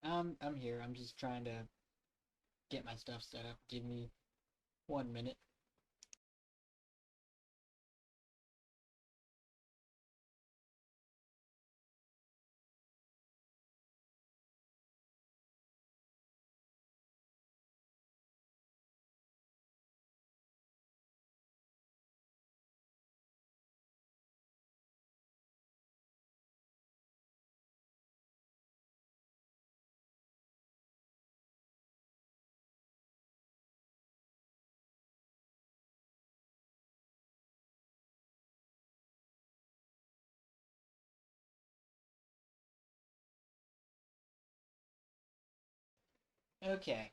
I'm here. I'm just trying to get my stuff set up. Give me 1 minute. Okay.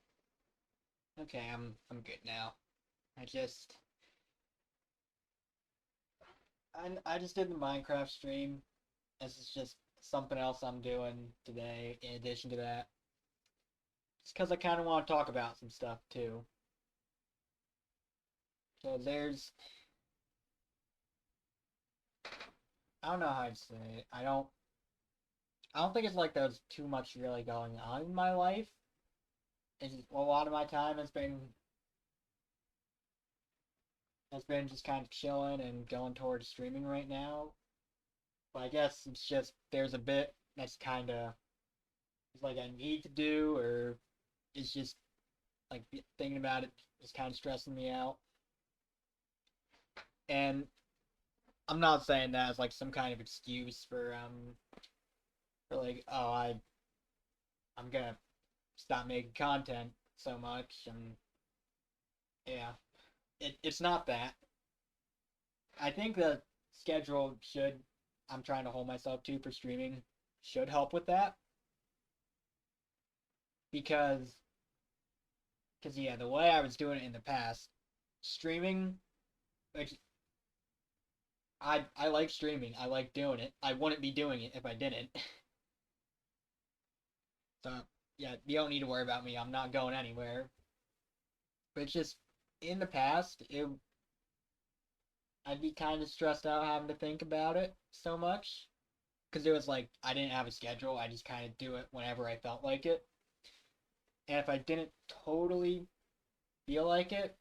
Okay, I'm good now. I just I just did the Minecraft stream. This is just something else I'm doing today in addition to that. Just because I kind of want to talk about some stuff too. So there's I don't know how to say it. I don't think it's like there's too much really going on in my life. It's just, a lot of my time has been just kind of chilling and going towards streaming right now. But I guess it's just there's a bit that's kind of like I need to do, or it's just like thinking about it is kind of stressing me out. And I'm not saying that as like some kind of excuse for like I'm gonna stop making content so much, and yeah, it's not that. I think the schedule should I'm trying to hold myself to for streaming should help with that because yeah, the way I was doing it in the past, streaming, like I like streaming. I like doing it. I wouldn't be doing it if I didn't. So yeah, you don't need to worry about me. I'm not going anywhere. But it's just in the past, I'd be kind of stressed out having to think about it so much because it was like I didn't have a schedule. I just kind of do it whenever I felt like it. And if I didn't totally feel like it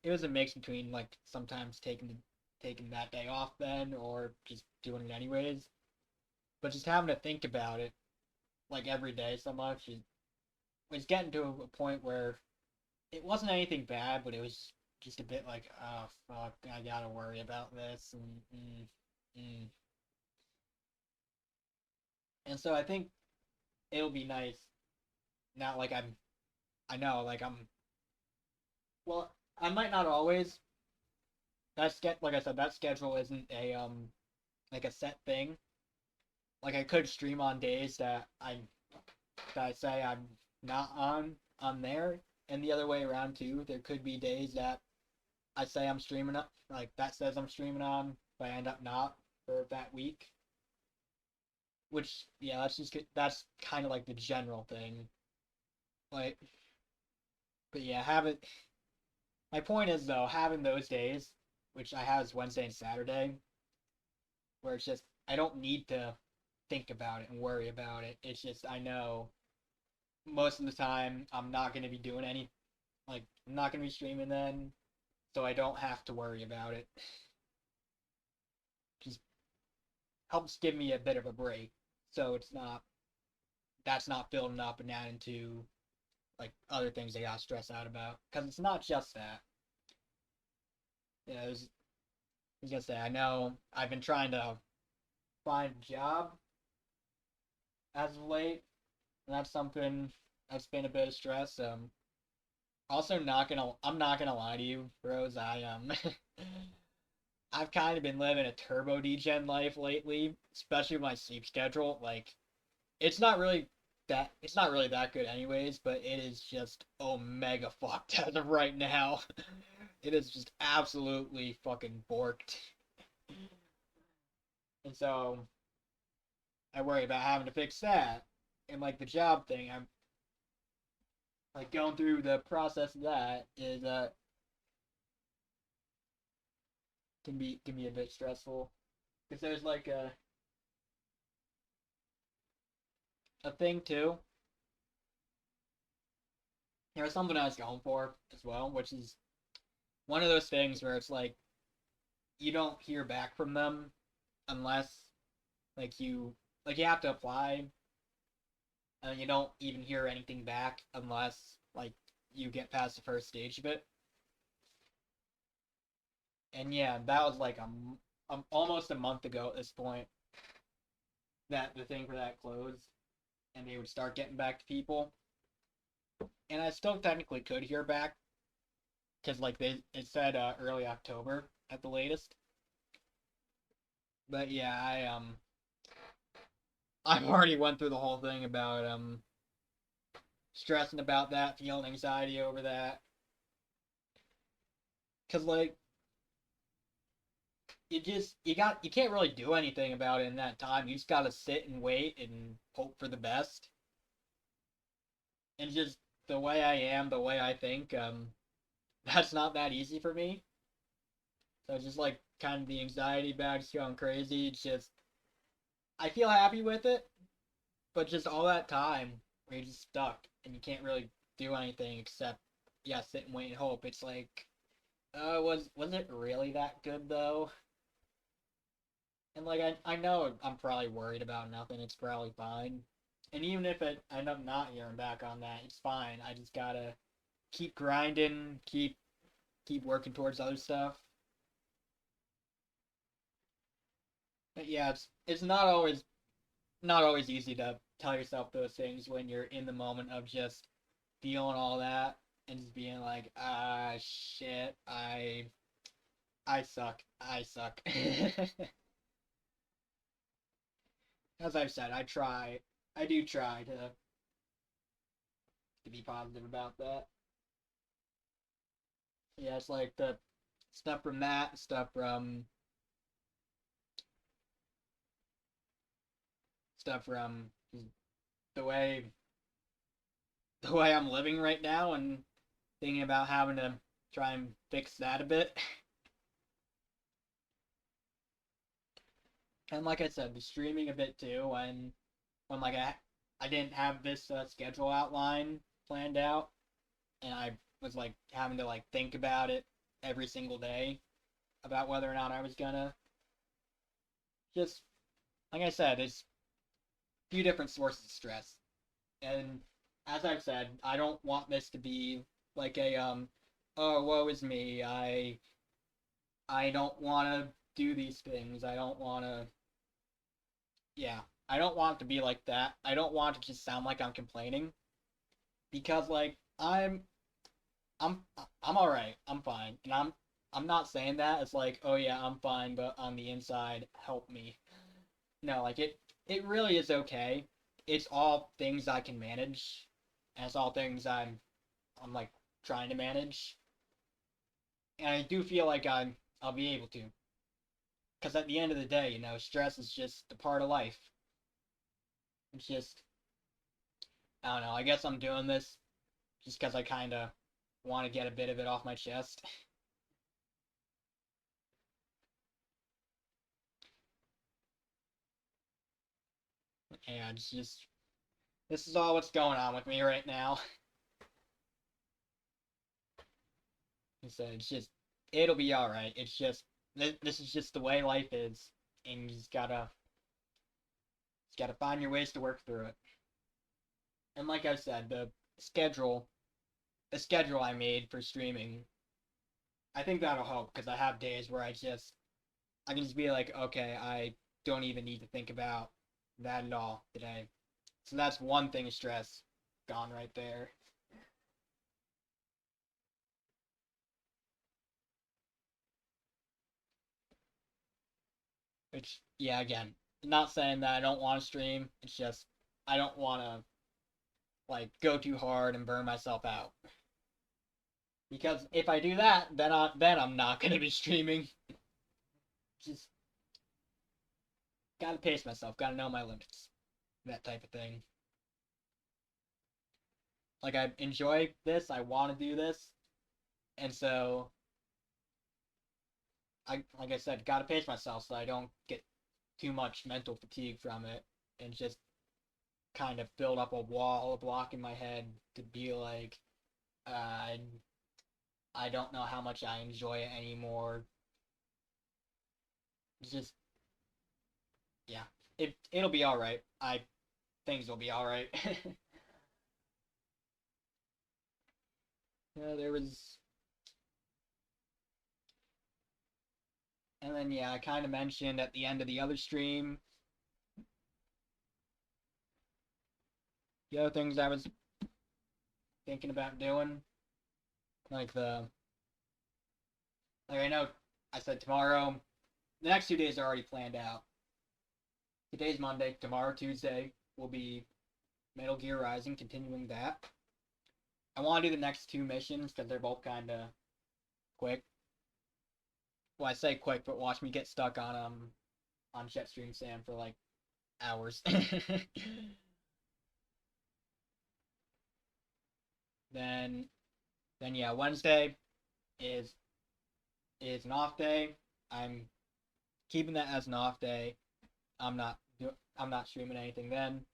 was a mix between like sometimes taking that day off then or just doing it anyways. But just having to think about it like every day so much it was getting to a point where it wasn't anything bad, but it was just a bit like, oh fuck, I gotta worry about this, and so I think it'll be nice. Not like I know, like well, I might not always. Like I said, that schedule isn't a like a set thing. Like I could stream on days that I say I'm not on there, and the other way around too. There could be days that I say I'm streaming up, like that says I'm streaming on, but I end up not for that week. Which yeah, that's kind of like the general thing. Like, but yeah, have it. My point is though, having those days, which I have is Wednesday and Saturday, where it's just I don't need to think about it and worry about it. It's just I know most of the time I'm not gonna be doing any like I'm not gonna be streaming then, so I don't have to worry about it. Just helps give me a bit of a break, so it's not that's not building up and adding to like other things they got stressed out about. Because it's not just that. Yeah, I was gonna say I know I've been trying to find a job as of late, and that's something that's been a bit of stress. Also not gonna I'm not gonna lie to you, bros. I've kind of been living a turbo degen life lately, especially with my sleep schedule. Like it's not really that good anyways, but it is just omega fucked as of right now. It is just absolutely fucking borked. And so I worry about having to fix that. And like the job thing, I'm like going through the process of that is can be a bit stressful because there's like a a thing too. There's something I was going for as well, which is one of those things where it's like you don't hear back from them unless like you have to apply and you don't even hear anything back unless like you get past the first stage of it. And yeah, that was like almost a month ago at this point that the thing for that closed, and they would start getting back to people. And I still technically could hear back because like it said early October at the latest. But yeah, I've already went through the whole thing about stressing about that, feeling anxiety over that, because like you can't really do anything about it in that time. You just gotta sit and wait and hope for the best. And just the way I am, the way I think, that's not that easy for me. So it's just like kind of the anxiety bag's going crazy. It's just I feel happy with it, but just all that time where you're just stuck and you can't really do anything except yeah, sit and wait and hope. It's like, was it really that good though? And like I know I'm probably worried about nothing. It's probably fine. And even if I end up not hearing back on that, it's fine. I just gotta keep grinding, keep working towards other stuff. But yeah, it's not always easy to tell yourself those things when you're in the moment of just feeling all that and just being like, ah, shit, I suck, I suck. As I've said, I do try to be positive about that. Yeah, it's like the stuff from that, stuff from the way the way I'm living right now, and thinking about having to try and fix that a bit. And like I said, the streaming a bit too. When like I didn't have this schedule outline planned out, and I was like having to like think about it every single day about whether or not I was gonna just like I said, it's a few different sources of stress. And as I've said, I don't want this to be like a oh woe is me. I don't want to do these things. I don't want to yeah. I don't want it to be like that. I don't want it to just sound like I'm complaining because like I'm I'm all right. I'm fine. And I'm not saying that it's like, "Oh yeah, I'm fine, but on the inside, help me." No, like it really is okay. It's all things I can manage, and it's all things I'm like trying to manage. And I do feel like I'll be able to, because at the end of the day, stress is just a part of life. It's just I don't know. I guess I'm doing this just because I kind of want to get a bit of it off my chest. And it's just this is all what's going on with me right now. So it's just it'll be all right. It's just this is just the way life is, and you just gotta find your ways to work through it. And like I said, schedule the schedule I made for streaming, I think that'll help because I have days where I can just be like, okay, I don't even need to think about that at all today. So that's one thing of stress gone right there. Which yeah, again, not saying that I don't want to stream. It's just I don't want to like go too hard and burn myself out. Because if I do that, then I'm not gonna be streaming. Just gotta pace myself. Gotta know my limits. That type of thing. Like I enjoy this. I want to do this, and so I like I said, gotta pace myself so I don't get too much mental fatigue from it, and just kind of filled up a wall, a block in my head to be like, uh, I don't know how much I enjoy it anymore. It's just, yeah, it'll be all right. I Things will be all right. Yeah, there was, and then yeah, I kind of mentioned at the end of the other stream the other things I was thinking about doing, like I know I said tomorrow. The next 2 days are already planned out. Today's Monday. Tomorrow, Tuesday, will be Metal Gear Rising, continuing that. I want to do the next two missions because they're both kind of quick. Well, I say quick, but watch me get stuck on Jetstream Sam for like hours. then then yeah, Wednesday is is an off day. I'm keeping that as an off day. I'm not I'm not streaming anything then.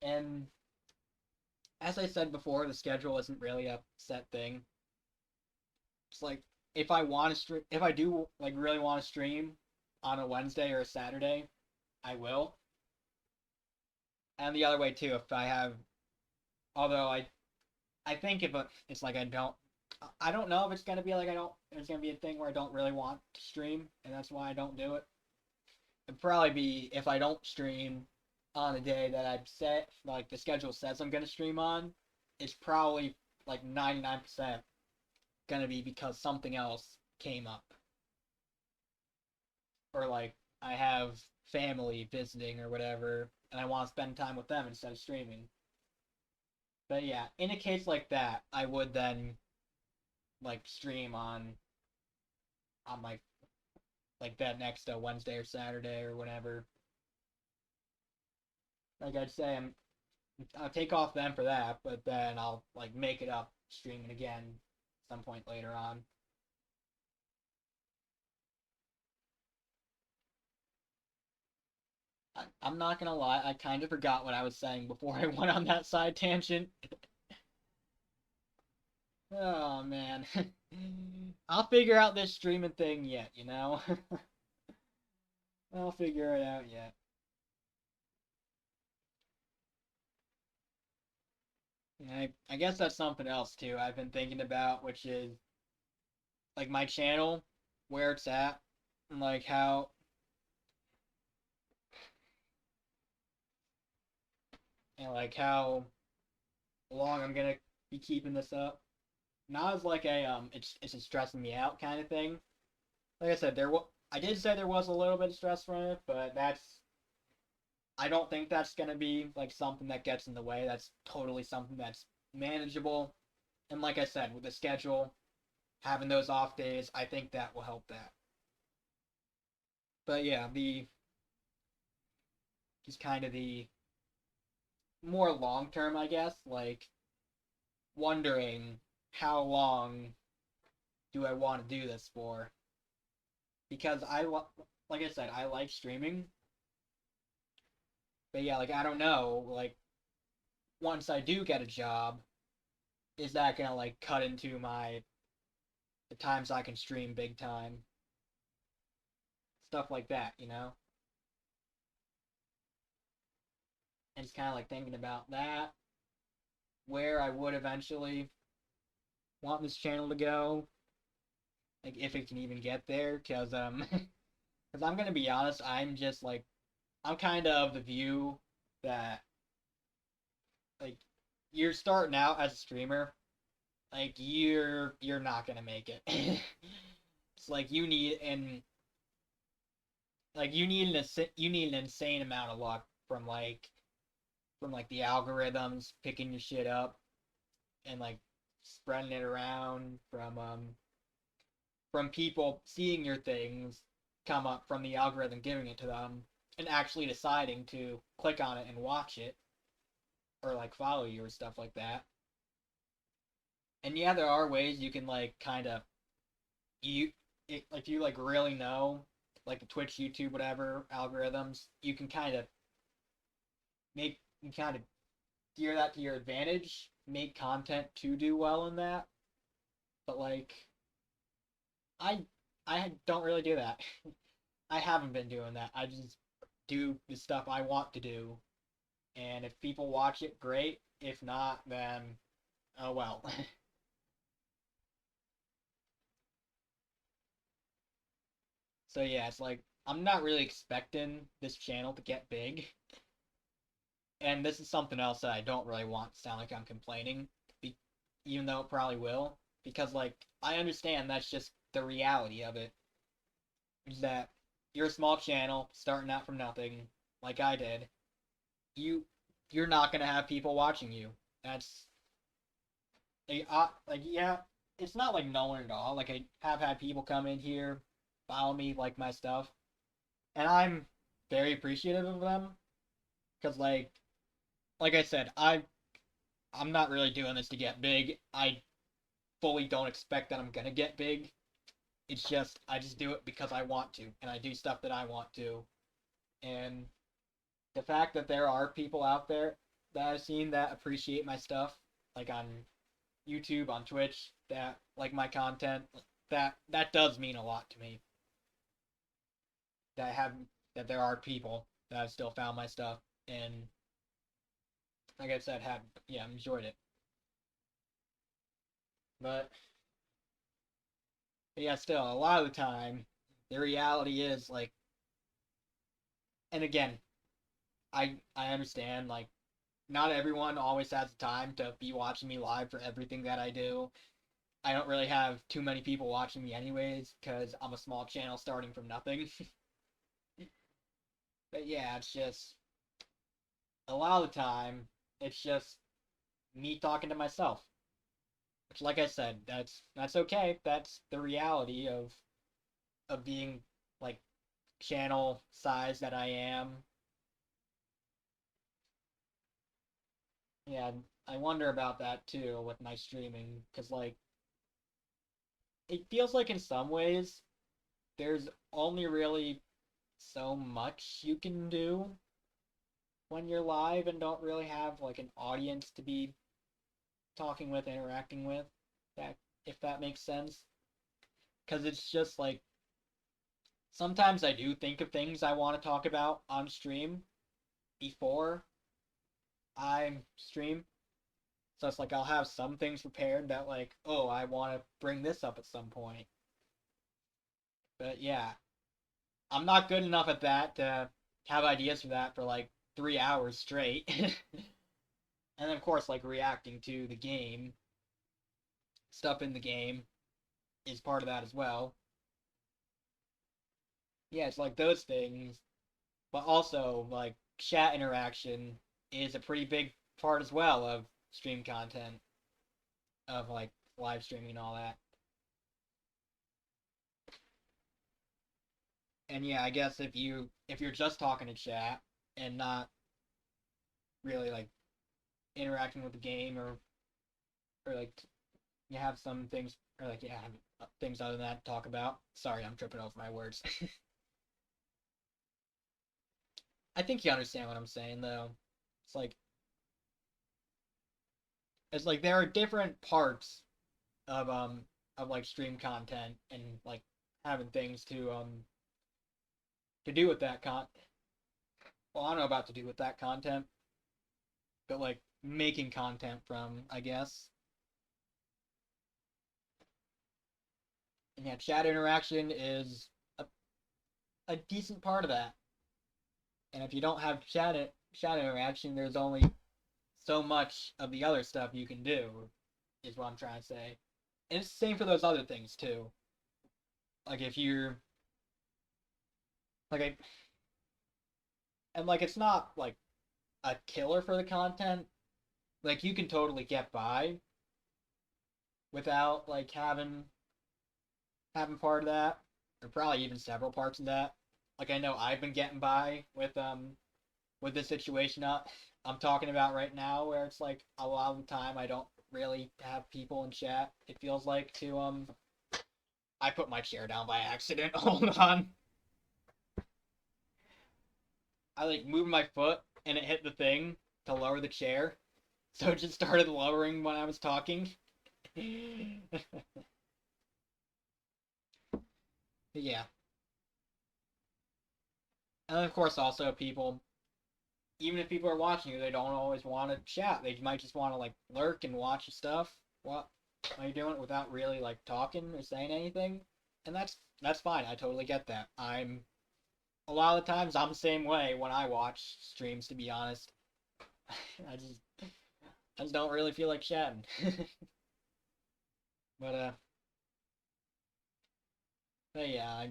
And as I said before, the schedule isn't really a set thing. It's like if I want to stream, if I do like really want to stream on a Wednesday or a Saturday, I will. And the other way too, if I have, although I think if it's like I don't know if it's gonna be like I don't. It's gonna be a thing where I don't really want to stream, and that's why I don't do it. It'd probably be if I don't stream on a day that I've set, like the schedule says I'm gonna stream on. It's probably like 99% gonna be because something else came up, or like I have family visiting or whatever, and I want to spend time with them instead of streaming. But yeah, in a case like that, I would then like stream on like that next Wednesday or Saturday or whatever. Like I'd say, I'll take off then for that, but then I'll like make it up streaming again some point later on. I'm not gonna lie, I kind of forgot what I was saying before I went on that side tangent. Oh man, I'll figure out this streaming thing yet. I'll figure it out yet. I guess that's something else too I've been thinking about, which is like my channel, where it's at, and like how long I'm gonna be keeping this up. Not as like a it's just stressing me out kind of thing. Like I said, I did say there was a little bit of stress from it, but I don't think that's gonna be like something that gets in the way. That's totally something that's manageable. And like I said, with the schedule, having those off days, I think that will help that. But yeah, the just kind of the more long term, I guess, like wondering how long do I want to do this for? Because like I said, I like streaming, but yeah, like I don't know, like once I do get a job, is that gonna like cut into my the times I can stream big time, stuff like that. And it's kind of like thinking about that, where I would eventually want this channel to go, like if it can even get there, because I'm gonna be honest, I'm just like I'm kind of the view that like you're starting out as a streamer, like you're not gonna make it. It's like you need an insane amount of luck from like the algorithms picking your shit up and like spreading it around from people seeing your things come up from the algorithm giving it to them and actually deciding to click on it and watch it or like follow you or stuff like that. And yeah, there are ways you can like kind of like you like really know like the Twitch, YouTube, whatever algorithms, you can kind of make you kind of gear that to your advantage, make content to do well in that. But like I I don't really do that. I haven't been doing that. I just do the stuff I want to do, and if people watch it, great. If not, then oh well. So yeah, it's like I'm not really expecting this channel to get big, and this is something else that I don't really want to sound like I'm complaining, be- even though it probably will, because like I understand that's just the reality of it. Is that you're a small channel starting out from nothing, like I did. You you're not gonna have people watching you. That's like yeah, it's not like no one at all. Like I have had people come in here, follow me, like my stuff, and I'm very appreciative of them because like I said, I'm not really doing this to get big. I fully don't expect that I'm gonna get big. It's just I just do it because I want to, and I do stuff that I want to. And the fact that there are people out there that I've seen that appreciate my stuff, like on YouTube, on Twitch, that like my content, that does mean a lot to me. That I have that there are people that have still found my stuff and like I said, have yeah enjoyed it. But yeah, still a lot of the time, the reality is like, and again, I understand like not everyone always has the time to be watching me live for everything that I do. I don't really have too many people watching me anyways because I'm a small channel starting from nothing. But yeah, it's just a lot of the time it's just me talking to myself. Which, like I said, that's okay. That's the reality of being like channel size that I am. Yeah, I wonder about that too with my streaming because like it feels like in some ways there's only really so much you can do when you're live and don't really have like an audience to be talking with, interacting with. That if that makes sense, because it's just like sometimes I do think of things I want to talk about on stream before I stream. So it's like I'll have some things prepared that like, oh, I want to bring this up at some point. But yeah, I'm not good enough at that to have ideas for that for like 3 hours straight. And of course, like reacting to the game, stuff in the game is part of that as well. Yeah, it's like those things, but also like chat interaction is a pretty big part as well of stream content, of like live streaming and all that. And yeah, I guess if you're just talking to chat and not really like interacting with the game or like you have some things or like yeah have things other than that to talk about. Sorry, I'm tripping over my words. I think you understand what I'm saying though. It's like it's like there are different parts of like stream content and like having things to do with that well I don't know about to do with that content, but like making content from I guess. And yeah, chat interaction is a decent part of that. And if you don't have chat interaction, there's only so much of the other stuff you can do, is what I'm trying to say. And it's the same for those other things too. Like if you're like I and like it's not like a killer for the content. Like you can totally get by without like having part of that, or probably even several parts of that. Like I know I've been getting by with this situation I'm talking about right now, where it's like a lot of the time I don't really have people in chat. It feels like to I put my chair down by accident. Hold on. I like moved my foot and it hit the thing to lower the chair, so it just started lowering when I was talking. Yeah, and of course also people, even if people are watching you, they don't always want to chat. They might just want to like lurk and watch stuff. What are you doing without really like talking or saying anything? And that's fine. I totally get that. I'm a lot of the times I'm the same way when I watch streams. To be honest, I just I just don't really feel like chatting. but uh, but yeah,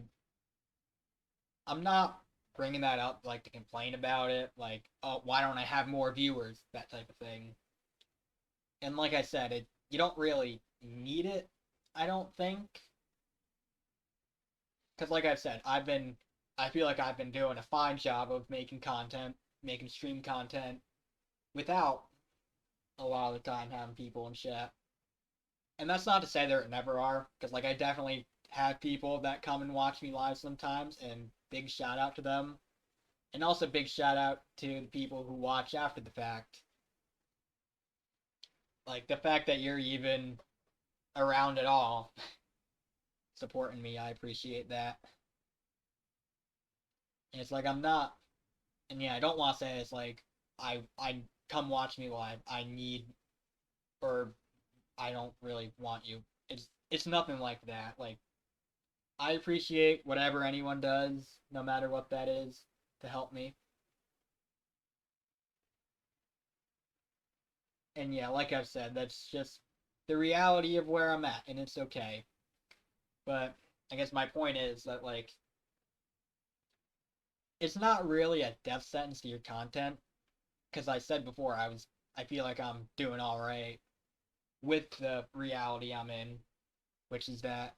I'm not bringing that up like to complain about it. Like, oh, why don't I have more viewers? That type of thing. And like I said, it you don't really need it. I don't think, because like I've said, I feel like I've been doing a fine job of making content, making stream content without a lot of the time having people in chat. And that's not to say there never are, because like I definitely have people that come and watch me live sometimes, and big shout out to them. And also big shout out to the people who watch after the fact. Like the fact that you're even around at all, supporting me, I appreciate that. And it's like I'm not, and yeah, I don't want to say it's like I come watch me live. I need, or I don't really want you. It's nothing like that. Like I appreciate whatever anyone does, no matter what that is, to help me. And yeah, like I've said, that's just the reality of where I'm at, and it's okay. But I guess my point is that like it's not really a death sentence to your content, because I said before I feel like I'm doing all right with the reality I'm in, which is that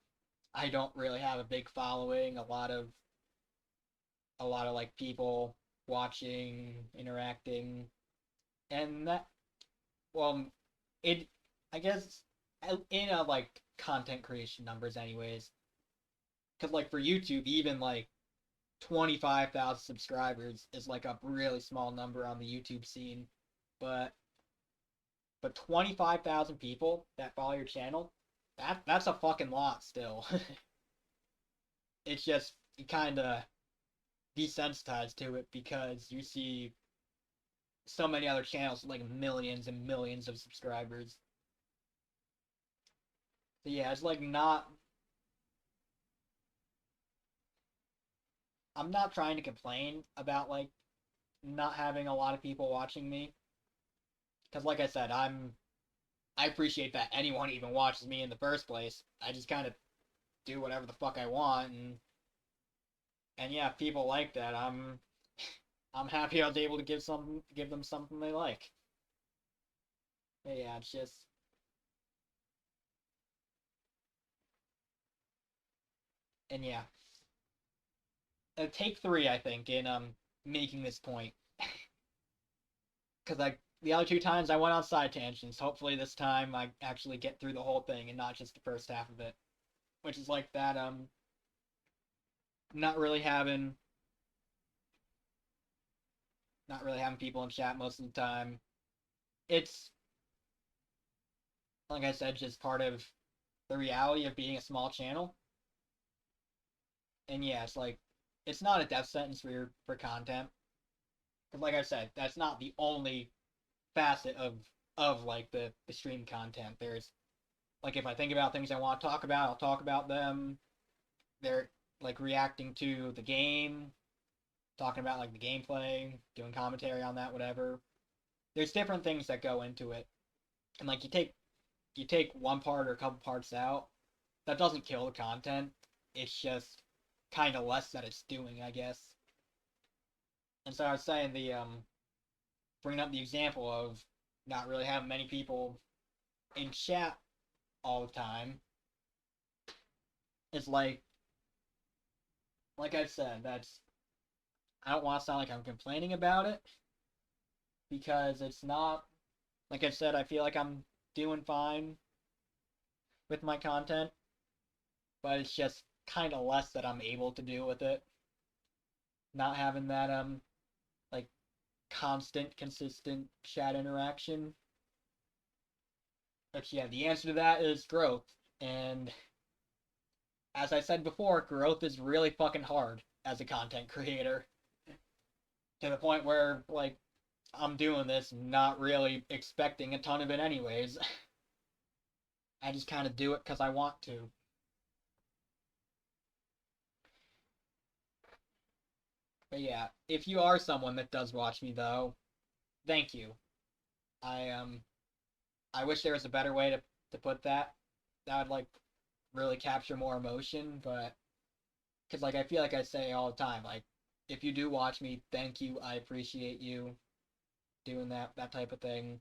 I don't really have a big following, a lot of like people watching, interacting, and that well, it I guess in a like content creation numbers anyways, because like for YouTube, even like 25,000 subscribers is like a really small number on the YouTube scene, but 25,000 people that follow your channel, that's a fucking lot still. It's just you kind of desensitized to it because you see so many other channels with like millions and millions of subscribers. So yeah, it's like not. I'm not trying to complain about like not having a lot of people watching me because, like I said, I appreciate that anyone even watches me in the first place. I just kind of do whatever the fuck I want, and yeah, if people like that, I'm happy I was able to give them something they like. But yeah, it's just and yeah, take three I think in making this point because like the other two times I went on side tangents. Hopefully this time I actually get through the whole thing and not just the first half of it, which is like that not really having not really having people in chat most of the time. It's like I said, just part of the reality of being a small channel. And yeah, it's like it's not a death sentence for content. Because like I said, that's not the only facet of like the stream content. There's like if I think about things I want to talk about, I'll talk about them. They're like reacting to the game, talking about like the gameplay, doing commentary on that, whatever. There's different things that go into it. And like you take one part or a couple parts out, that doesn't kill the content. It's just kind of less that it's doing, I guess. And so I was saying bringing up the example of not really having many people in chat all the time. It's like I said, that's I don't want to sound like I'm complaining about it because it's not. Like I said, I feel like I'm doing fine with my content, but it's just kind of less that I'm able to do with it. Not having that like constant, consistent chat interaction? But yeah, the answer to that is growth. And as I said before, growth is really fucking hard as a content creator. To the point where, like, I'm doing this not really expecting a ton of it anyways. I just kind of do it because I want to. But yeah, if you are someone that does watch me though, thank you. I I wish there was a better way to put that. That would like really capture more emotion, but because like I feel like I say all the time, like if you do watch me, thank you. I appreciate you doing that type of thing.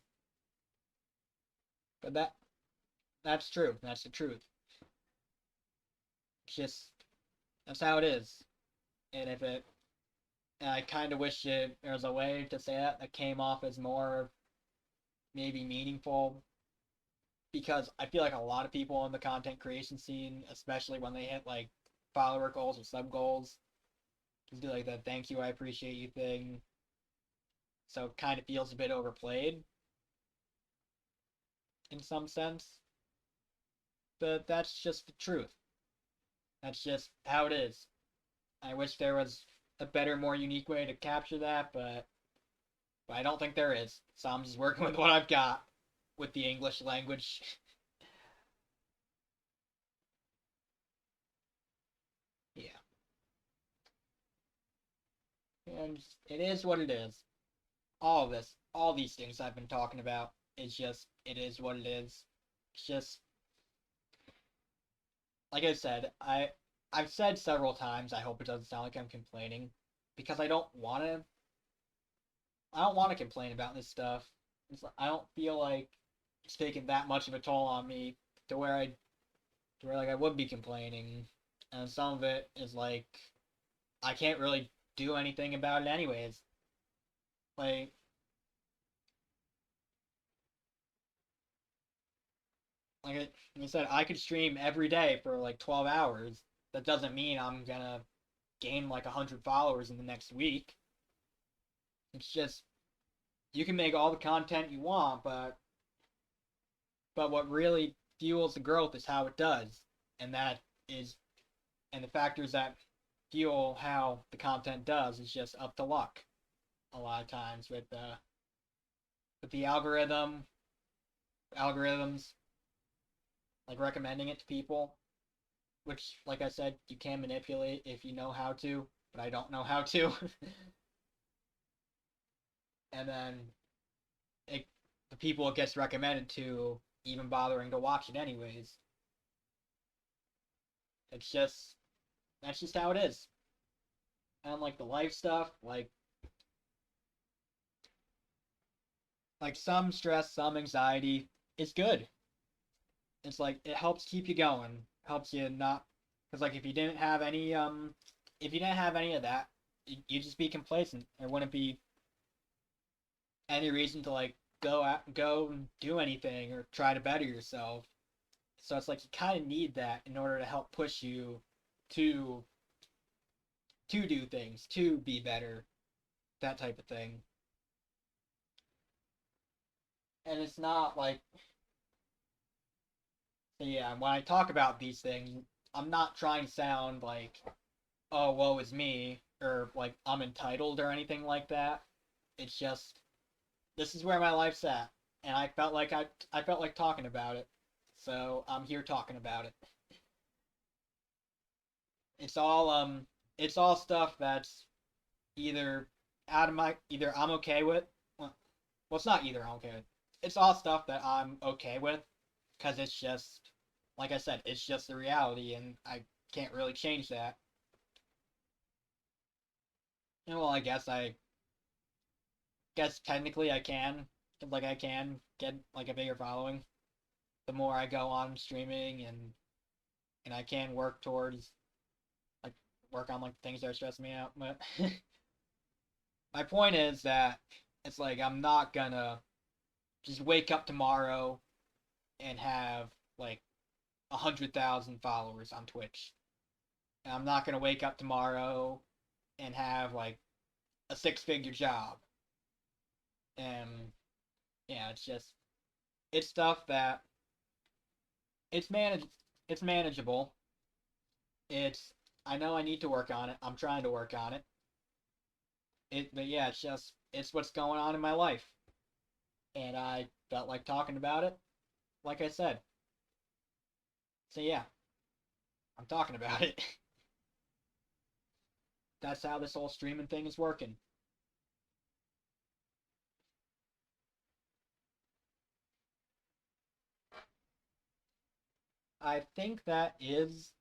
But that's true. That's the truth. It's just that's how it is. And if it, and I kind of wish there was a way to say that came off as more maybe meaningful, because I feel like a lot of people in the content creation scene, especially when they hit like follower goals or sub goals, just do like the thank you, I appreciate you thing. So it kind of feels a bit overplayed in some sense. But that's just the truth. That's just how it is. I wish there was a better, more unique way to capture that, but I don't think there is. So I'm just working with what I've got with the English language. Yeah. And it is what it is. All of this, all these things I've been talking about, is just, it is what it is. It's just, like I said, I've said several times, I hope it doesn't sound like I'm complaining, because I don't want to complain about this stuff. I don't feel like it's taken that much of a toll on me to where like I would be complaining, and some of it is like I can't really do anything about it anyways. Like like I said, I could stream every day for like 12 hours. That doesn't mean I'm gonna gain like 100 followers in the next week. It's just you can make all the content you want, but what really fuels the growth is how it does, and that is and the factors that fuel how the content does is just up to luck a lot of times with the algorithms like recommending it to people, which like I said you can manipulate if you know how to, but I don't know how to. And then it, the people it gets recommended to even bothering to watch it anyways. It's just that's just how it is. And like the life stuff, like some stress, some anxiety is good. It's like it helps keep you going, helps you not, because like if you didn't have any of that, you'd just be complacent. There wouldn't be any reason to like go and do anything or try to better yourself. So it's like you kind of need that in order to help push you to do things, to be better, that type of thing. And it's not like, yeah, when I talk about these things, I'm not trying to sound like, oh, woe is me, or like I'm entitled or anything like that. It's just this is where my life's at, and I felt like talking about it, so I'm here talking about it. It's all it's all stuff that's either either I'm okay with. Well, it's not either I'm okay with. It's all stuff that I'm okay with, because it's just like I said, it's just the reality, and I can't really change that. And well, I guess technically I can, like I can get like a bigger following the more I go on streaming, and I can work towards like work on like things that are stressing me out. But my point is that it's like I'm not gonna just wake up tomorrow and have like 100,000 followers on Twitch. And I'm not gonna wake up tomorrow and have like a six-figure job. And yeah, it's stuff that it's manage it's manageable. It's I know I need to work on it. I'm trying to work on it. But yeah, it's what's going on in my life, and I felt like talking about it. Like I said, so yeah, I'm talking about it. That's how this whole streaming thing is working. I think that is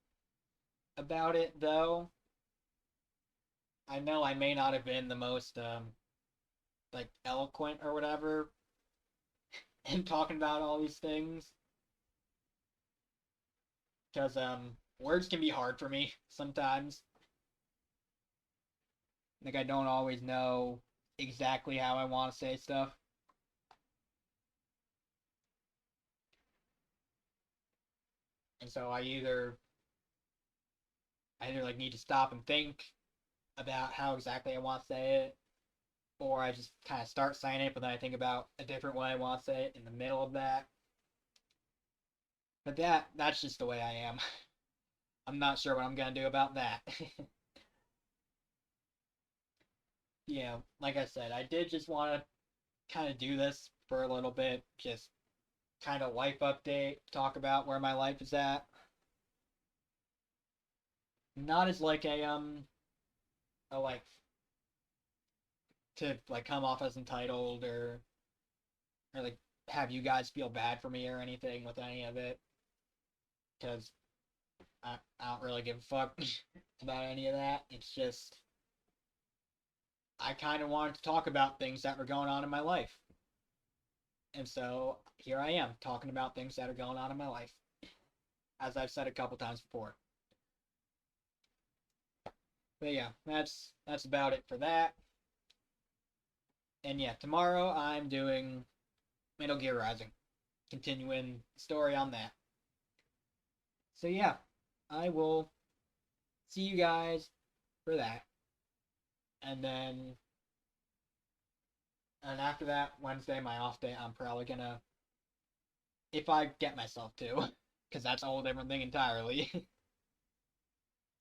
about it, though. I know I may not have been the most like eloquent or whatever in talking about all these things, because words can be hard for me sometimes. Like I don't always know exactly how I want to say stuff. And so I either like need to stop and think about how exactly I want to say it, or I just kind of start saying it, but then I think about a different way I want to say it in the middle of that. But that's just the way I am. I'm not sure what I'm gonna do about that. Yeah, like I said, I did just want to kind of do this for a little bit, just kind of life update, talk about where my life is at. Not as like a like to like come off as entitled or like have you guys feel bad for me or anything with any of it, because I don't really give a fuck about any of that. It's just I kind of wanted to talk about things that were going on in my life. And so here I am talking about things that are going on in my life, as I've said a couple times before. But yeah, that's about it for that. And yeah, tomorrow I'm doing Metal Gear Rising, continuing the story on that. So yeah, I will see you guys for that. And then and after that, Wednesday, my off day, I'm probably gonna if I get myself to, because that's a whole different thing entirely.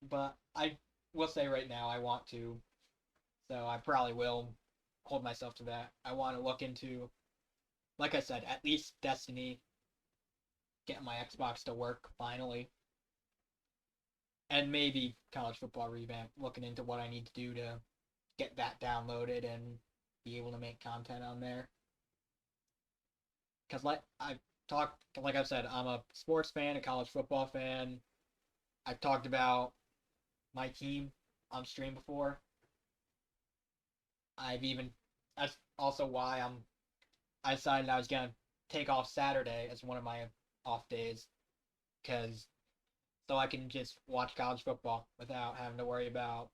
But I will say right now I want to, so I probably will hold myself to that. I want to look into, like I said, at least Destiny, get my Xbox to work finally, and maybe College Football Revamp, looking into what I need to do to get that downloaded and be able to make content on there. Because like I've said, I'm a sports fan, a college football fan. I've talked about my team on stream before. I've even that's also why I decided I was gonna take off Saturday as one of my off days, because so I can just watch college football without having to worry about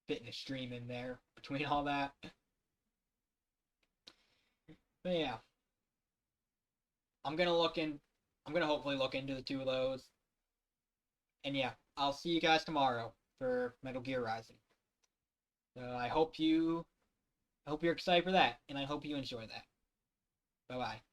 fitting a stream in there between all that. But yeah, I'm gonna look in. I'm gonna hopefully look into the two of those. And yeah, I'll see you guys tomorrow for Metal Gear Rising. So I hope you're excited for that, and I hope you enjoy that. Bye bye.